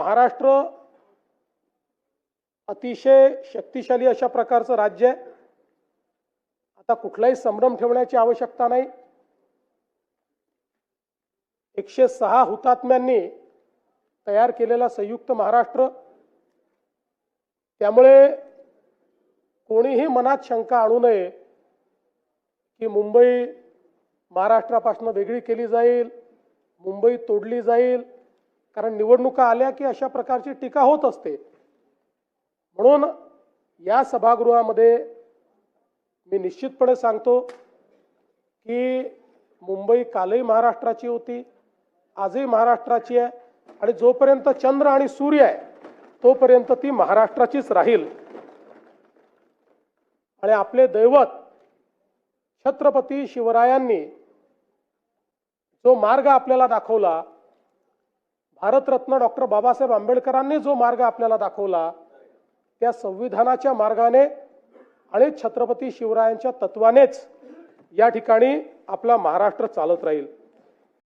महाराष्ट्र अतिशय शक्तिशाली अशा प्रकारचं राज्य आहे। आता कुठलाही संभ्रम ठेवण्याची आवश्यकता नाही। 106 हुतात्म्यांनी तयार केलेला संयुक्त महाराष्ट्र, त्यामुळे कोणीही मनात शंका आणू नये की मुंबई महाराष्ट्रापासून वेगळी केली जाईल, मुंबई तोडली जाईल, कारण निवडणुका आल्या की अशा प्रकारची टीका होत असते। म्हणून या सभागृहामध्ये मी निश्चितपणे सांगतो की मुंबई कालही महाराष्ट्राची होती, आजही महाराष्ट्राची आहे आणि जोपर्यंत चंद्र आणि सूर्य आहे तोपर्यंत ती महाराष्ट्राचीच राहील। आणि आपले दैवत छत्रपती शिवरायांनी जो मार्ग आपल्याला दाखवला, भारतरत्न डॉक्टर बाबासाहेब आंबेडकरांनी जो मार्ग आपल्याला दाखवला, त्या संविधानाच्या मार्गाने आणि छत्रपती शिवरायांच्या तत्वानेच या ठिकाणी आपला महाराष्ट्र चालत राहील।